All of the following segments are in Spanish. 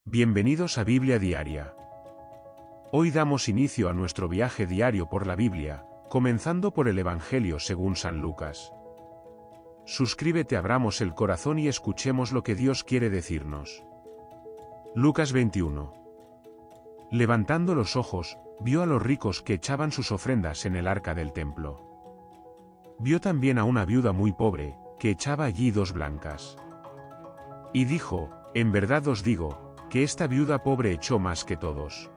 Bienvenidos a Biblia Diaria. Hoy damos inicio a nuestro viaje diario por la Biblia, comenzando por el Evangelio según San Lucas. Suscríbete, abramos el corazón y escuchemos lo que Dios quiere decirnos. Lucas 21. Levantando los ojos, vio a los ricos que echaban sus ofrendas en el arca del templo. Vio también a una viuda muy pobre, que echaba allí 2 blancas. Y dijo: en verdad os digo, que esta viuda pobre echó más que todos.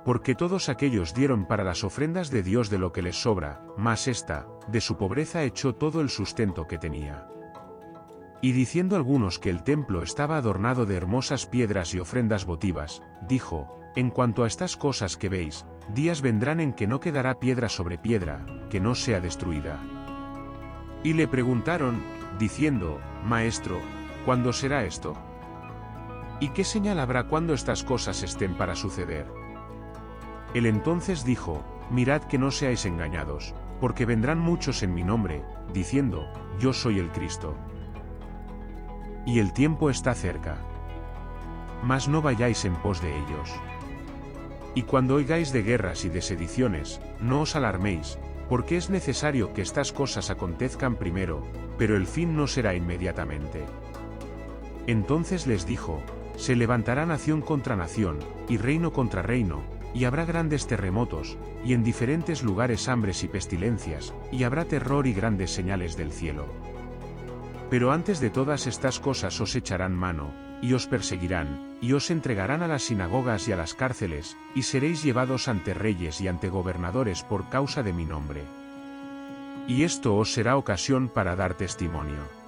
Porque todos aquellos dieron para las ofrendas de Dios de lo que les sobra, mas ésta, de su pobreza echó todo el sustento que tenía. Y diciendo algunos que el templo estaba adornado de hermosas piedras y ofrendas votivas, dijo: en cuanto a estas cosas que veis, días vendrán en que no quedará piedra sobre piedra, que no sea destruida. Y le preguntaron, diciendo: Maestro, ¿cuándo será esto? ¿Y qué señal habrá cuando estas cosas estén para suceder? Él entonces dijo: mirad que no seáis engañados, porque vendrán muchos en mi nombre, diciendo: yo soy el Cristo. Y el tiempo está cerca. Mas no vayáis en pos de ellos. Y cuando oigáis de guerras y de sediciones, no os alarméis, porque es necesario que estas cosas acontezcan primero, pero el fin no será inmediatamente. Entonces les dijo: se levantará nación contra nación, y reino contra reino, y habrá grandes terremotos, y en diferentes lugares hambres y pestilencias, y habrá terror y grandes señales del cielo. Pero antes de todas estas cosas os echarán mano, y os perseguirán, y os entregarán a las sinagogas y a las cárceles, y seréis llevados ante reyes y ante gobernadores por causa de mi nombre. Y esto os será ocasión para dar testimonio.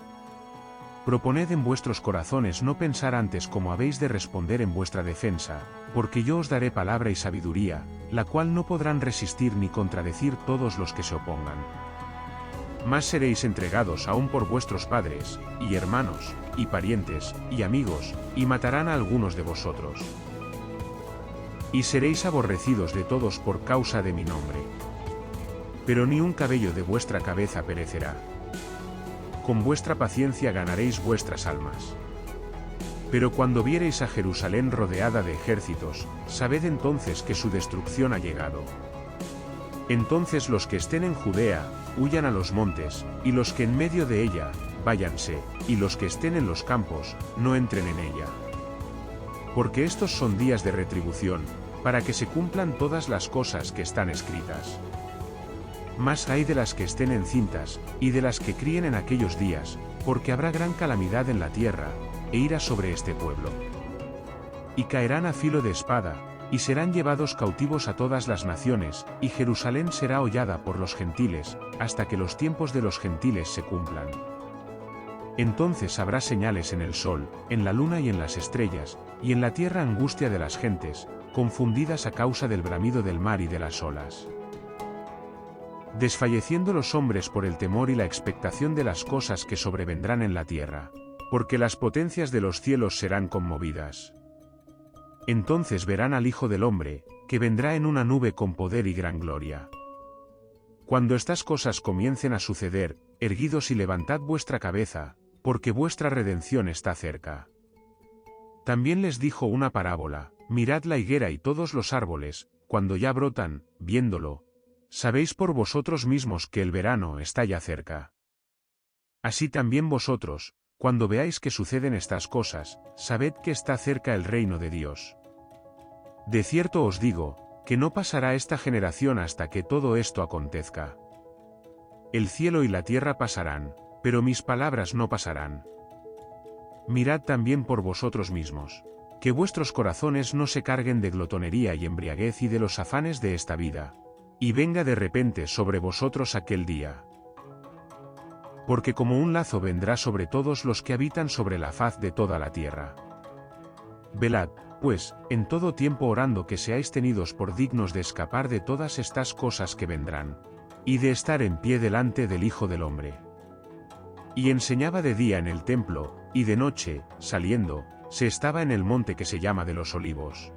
Proponed en vuestros corazones no pensar antes cómo habéis de responder en vuestra defensa, porque yo os daré palabra y sabiduría, la cual no podrán resistir ni contradecir todos los que se opongan. Mas seréis entregados aún por vuestros padres, y hermanos, y parientes, y amigos, y matarán a algunos de vosotros. Y seréis aborrecidos de todos por causa de mi nombre. Pero ni un cabello de vuestra cabeza perecerá. Con vuestra paciencia ganaréis vuestras almas. Pero cuando viereis a Jerusalén rodeada de ejércitos, sabed entonces que su destrucción ha llegado. Entonces los que estén en Judea, huyan a los montes, y los que en medio de ella, váyanse, y los que estén en los campos, no entren en ella. Porque estos son días de retribución, para que se cumplan todas las cosas que están escritas. Mas hay de las que estén encintas, y de las que críen en aquellos días, porque habrá gran calamidad en la tierra, e ira sobre este pueblo. Y caerán a filo de espada, y serán llevados cautivos a todas las naciones, y Jerusalén será hollada por los gentiles, hasta que los tiempos de los gentiles se cumplan. Entonces habrá señales en el sol, en la luna y en las estrellas, y en la tierra angustia de las gentes, confundidas a causa del bramido del mar y de las olas. Desfalleciendo los hombres por el temor y la expectación de las cosas que sobrevendrán en la tierra, porque las potencias de los cielos serán conmovidas. Entonces verán al Hijo del Hombre, que vendrá en una nube con poder y gran gloria. Cuando estas cosas comiencen a suceder, erguidos y levantad vuestra cabeza, porque vuestra redención está cerca. También les dijo una parábola: mirad la higuera y todos los árboles, cuando ya brotan, viéndolo, sabéis por vosotros mismos que el verano está ya cerca. Así también vosotros, cuando veáis que suceden estas cosas, sabed que está cerca el reino de Dios. De cierto os digo, que no pasará esta generación hasta que todo esto acontezca. El cielo y la tierra pasarán, pero mis palabras no pasarán. Mirad también por vosotros mismos, que vuestros corazones no se carguen de glotonería y embriaguez y de los afanes de esta vida, y venga de repente sobre vosotros aquel día. Porque como un lazo vendrá sobre todos los que habitan sobre la faz de toda la tierra. Velad, pues, en todo tiempo orando que seáis tenidos por dignos de escapar de todas estas cosas que vendrán, y de estar en pie delante del Hijo del Hombre. Y enseñaba de día en el templo, y de noche, saliendo, se estaba en el monte que se llama de los Olivos.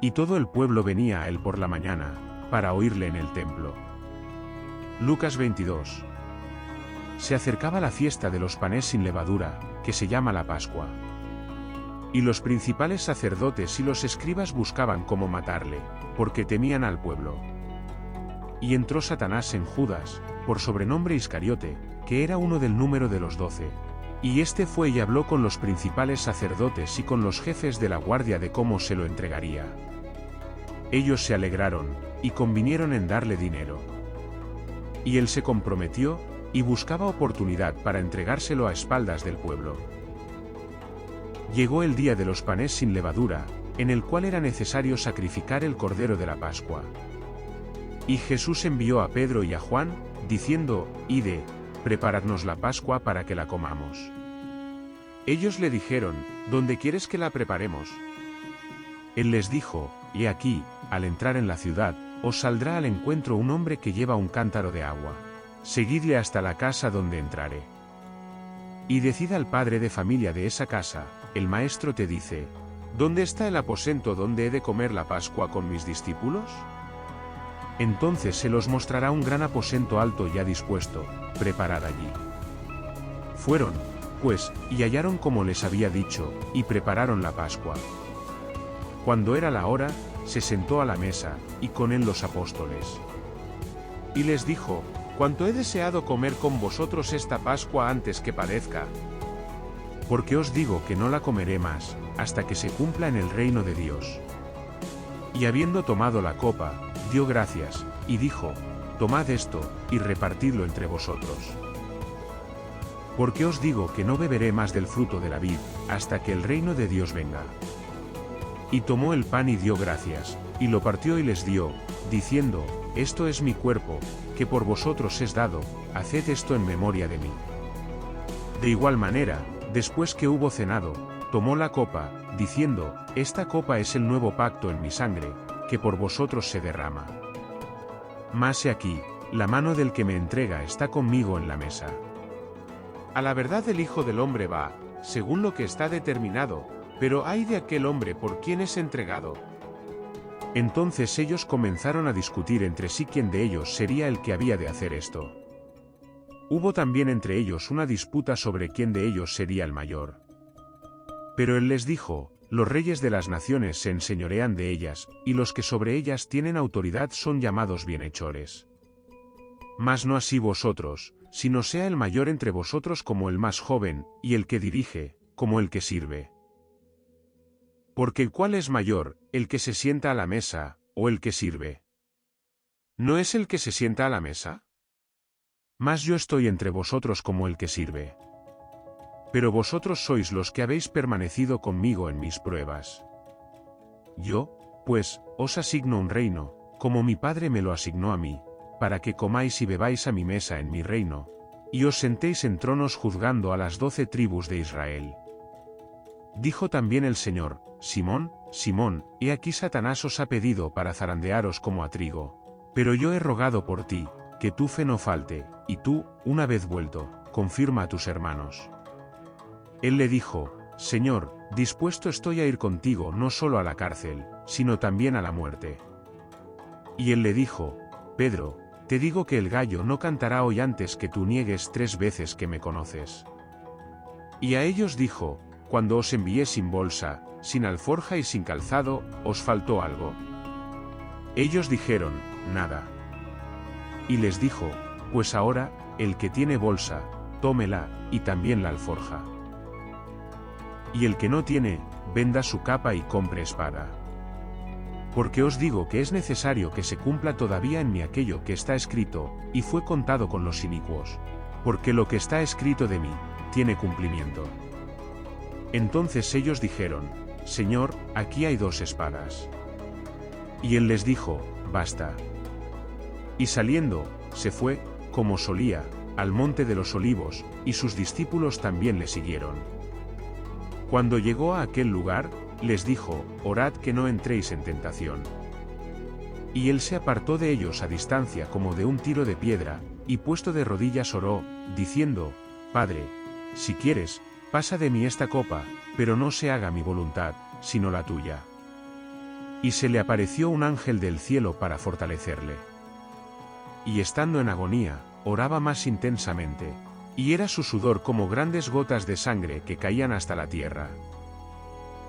Y todo el pueblo venía a él por la mañana, para oírle en el templo. Lucas 22. Se acercaba la fiesta de los panes sin levadura, que se llama la Pascua. Y los principales sacerdotes y los escribas buscaban cómo matarle, porque temían al pueblo. Y entró Satanás en Judas, por sobrenombre Iscariote, que era uno del número de los 12. Y este fue y habló con los principales sacerdotes y con los jefes de la guardia de cómo se lo entregaría. Ellos se alegraron, y convinieron en darle dinero. Y él se comprometió, y buscaba oportunidad para entregárselo a espaldas del pueblo. Llegó el día de los panes sin levadura, en el cual era necesario sacrificar el cordero de la Pascua. Y Jesús envió a Pedro y a Juan, diciendo, Ide, preparadnos la Pascua para que la comamos. Ellos le dijeron, ¿dónde quieres que la preparemos? Él les dijo, he aquí, al entrar en la ciudad, os saldrá al encuentro un hombre que lleva un cántaro de agua. Seguidle hasta la casa donde entrare. Y decida al padre de familia de esa casa, el maestro te dice, ¿dónde está el aposento donde he de comer la Pascua con mis discípulos? Entonces se los mostrará un gran aposento alto ya dispuesto, preparad allí. Fueron, pues, y hallaron como les había dicho, y prepararon la Pascua. Cuando era la hora, se sentó a la mesa, y con él los apóstoles. Y les dijo, cuánto he deseado comer con vosotros esta Pascua antes que padezca. Porque os digo que no la comeré más, hasta que se cumpla en el reino de Dios. Y habiendo tomado la copa, dio gracias, y dijo, tomad esto, y repartidlo entre vosotros. Porque os digo que no beberé más del fruto de la vid, hasta que el reino de Dios venga. Y tomó el pan y dio gracias, y lo partió y les dio, diciendo, esto es mi cuerpo, que por vosotros es dado, haced esto en memoria de mí. De igual manera, después que hubo cenado, tomó la copa, diciendo, esta copa es el nuevo pacto en mi sangre, que por vosotros se derrama. Mas he aquí, la mano del que me entrega está conmigo en la mesa. A la verdad el Hijo del Hombre va, según lo que está determinado, pero ay de aquel hombre por quien es entregado. Entonces ellos comenzaron a discutir entre sí quién de ellos sería el que había de hacer esto. Hubo también entre ellos una disputa sobre quién de ellos sería el mayor. Pero él les dijo, los reyes de las naciones se enseñorean de ellas, y los que sobre ellas tienen autoridad son llamados bienhechores. Mas no así vosotros, sino sea el mayor entre vosotros como el más joven, y el que dirige, como el que sirve. Porque el cual es mayor, el que se sienta a la mesa, o el que sirve. ¿No es el que se sienta a la mesa? Mas yo estoy entre vosotros como el que sirve. Pero vosotros sois los que habéis permanecido conmigo en mis pruebas. Yo, pues, os asigno un reino, como mi Padre me lo asignó a mí, para que comáis y bebáis a mi mesa en mi reino, y os sentéis en tronos juzgando a las 12 tribus de Israel. Dijo también el Señor, Simón, Simón, he aquí Satanás os ha pedido para zarandearos como a trigo, pero yo he rogado por ti, que tu fe no falte, y tú, una vez vuelto, confirma a tus hermanos. Él le dijo, Señor, dispuesto estoy a ir contigo no solo a la cárcel, sino también a la muerte. Y él le dijo, Pedro, te digo que el gallo no cantará hoy antes que tú niegues 3 veces que me conoces. Y a ellos dijo, cuando os envié sin bolsa, sin alforja y sin calzado, ¿os faltó algo? Ellos dijeron, nada. Y les dijo, pues ahora, el que tiene bolsa, tómela, y también la alforja. Y el que no tiene, venda su capa y compre espada. Porque os digo que es necesario que se cumpla todavía en mí aquello que está escrito, y fue contado con los inicuos. Porque lo que está escrito de mí, tiene cumplimiento. Entonces ellos dijeron, Señor, aquí hay 2 espadas. Y él les dijo, basta. Y saliendo, se fue, como solía, al monte de los olivos, y sus discípulos también le siguieron. Cuando llegó a aquel lugar, les dijo, orad que no entréis en tentación. Y él se apartó de ellos a distancia como de un tiro de piedra, y puesto de rodillas oró, diciendo, Padre, si quieres, pasa de mí esta copa, pero no se haga mi voluntad, sino la tuya. Y se le apareció un ángel del cielo para fortalecerle. Y estando en agonía, oraba más intensamente, y era su sudor como grandes gotas de sangre que caían hasta la tierra.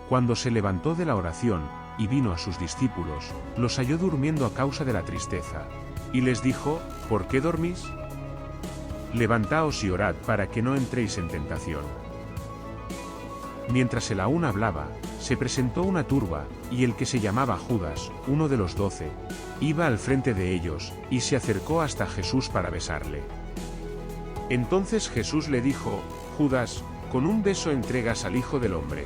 Cuando se levantó de la oración, y vino a sus discípulos, los halló durmiendo a causa de la tristeza. Y les dijo, ¿por qué dormís? Levantaos y orad para que no entréis en tentación. Mientras él aún hablaba, se presentó una turba, y el que se llamaba Judas, uno de los 12, iba al frente de ellos, y se acercó hasta Jesús para besarle. Entonces Jesús le dijo, Judas, con un beso entregas al Hijo del Hombre.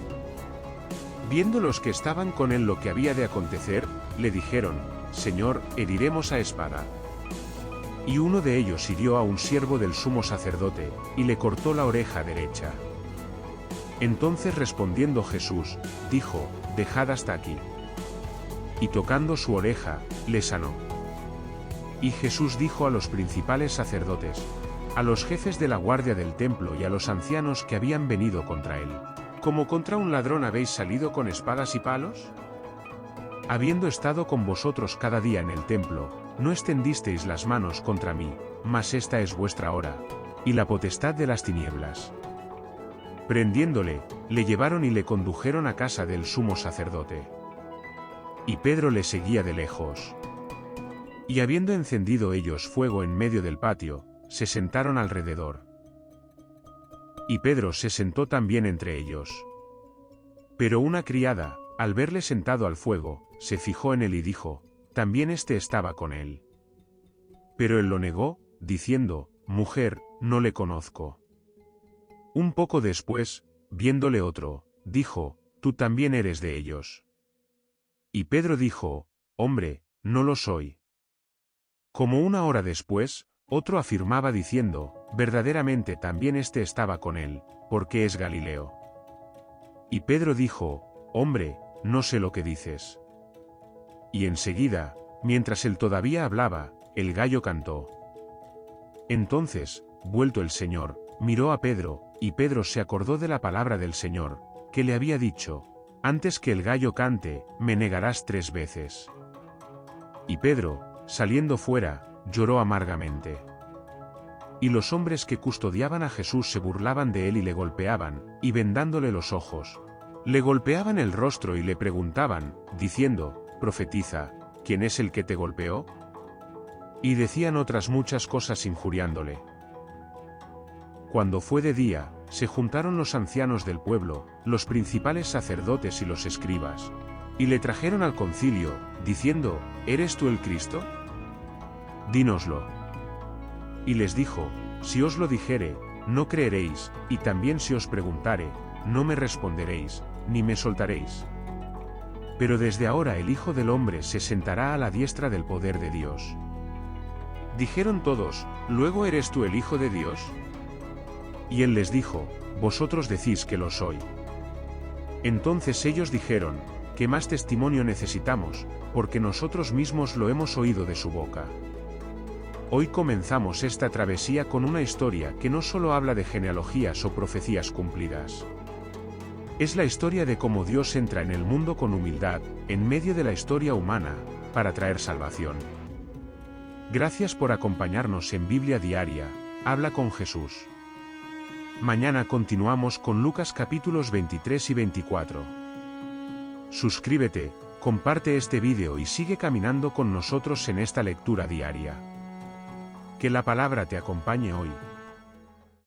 Viendo los que estaban con él lo que había de acontecer, le dijeron, Señor, heriremos a espada. Y uno de ellos hirió a un siervo del sumo sacerdote, y le cortó la oreja derecha. Entonces respondiendo Jesús, dijo, dejad hasta aquí. Y tocando su oreja, le sanó. Y Jesús dijo a los principales sacerdotes, a los jefes de la guardia del templo y a los ancianos que habían venido contra él, ¿como contra un ladrón habéis salido con espadas y palos? Habiendo estado con vosotros cada día en el templo, no extendisteis las manos contra mí, mas esta es vuestra hora, y la potestad de las tinieblas. Prendiéndole, le llevaron y le condujeron a casa del sumo sacerdote. Y Pedro le seguía de lejos. Y habiendo encendido ellos fuego en medio del patio, se sentaron alrededor. Y Pedro se sentó también entre ellos. Pero una criada, al verle sentado al fuego, se fijó en él y dijo, también éste estaba con él. Pero él lo negó, diciendo, mujer, no le conozco. Un poco después, viéndole otro, dijo, tú también eres de ellos. Y Pedro dijo, hombre, no lo soy. Como una hora después, otro afirmaba diciendo, verdaderamente también éste estaba con él, porque es Galileo. Y Pedro dijo, hombre, no sé lo que dices. Y enseguida, mientras él todavía hablaba, el gallo cantó. Entonces, vuelto el Señor, miró a Pedro, y Pedro se acordó de la palabra del Señor, que le había dicho, antes que el gallo cante, me negarás 3 veces. Y Pedro, saliendo fuera, lloró amargamente. Y los hombres que custodiaban a Jesús se burlaban de él y le golpeaban, y vendándole los ojos, le golpeaban el rostro y le preguntaban, diciendo, profetiza, ¿quién es el que te golpeó? Y decían otras muchas cosas injuriándole. Cuando fue de día, se juntaron los ancianos del pueblo, los principales sacerdotes y los escribas, y le trajeron al concilio, diciendo, ¿eres tú el Cristo? Dínoslo. Y les dijo, si os lo dijere, no creeréis, y también si os preguntare, no me responderéis, ni me soltaréis. Pero desde ahora el Hijo del Hombre se sentará a la diestra del poder de Dios. Dijeron todos, ¿luego eres tú el Hijo de Dios? Y él les dijo, vosotros decís que lo soy. Entonces ellos dijeron, ¿qué más testimonio necesitamos? Porque nosotros mismos lo hemos oído de su boca. Hoy comenzamos esta travesía con una historia que no solo habla de genealogías o profecías cumplidas. Es la historia de cómo Dios entra en el mundo con humildad, en medio de la historia humana, para traer salvación. Gracias por acompañarnos en Biblia Diaria, habla con Jesús. Mañana continuamos con Lucas capítulos 23 y 24. Suscríbete, comparte este vídeo y sigue caminando con nosotros en esta lectura diaria. Que la palabra te acompañe hoy.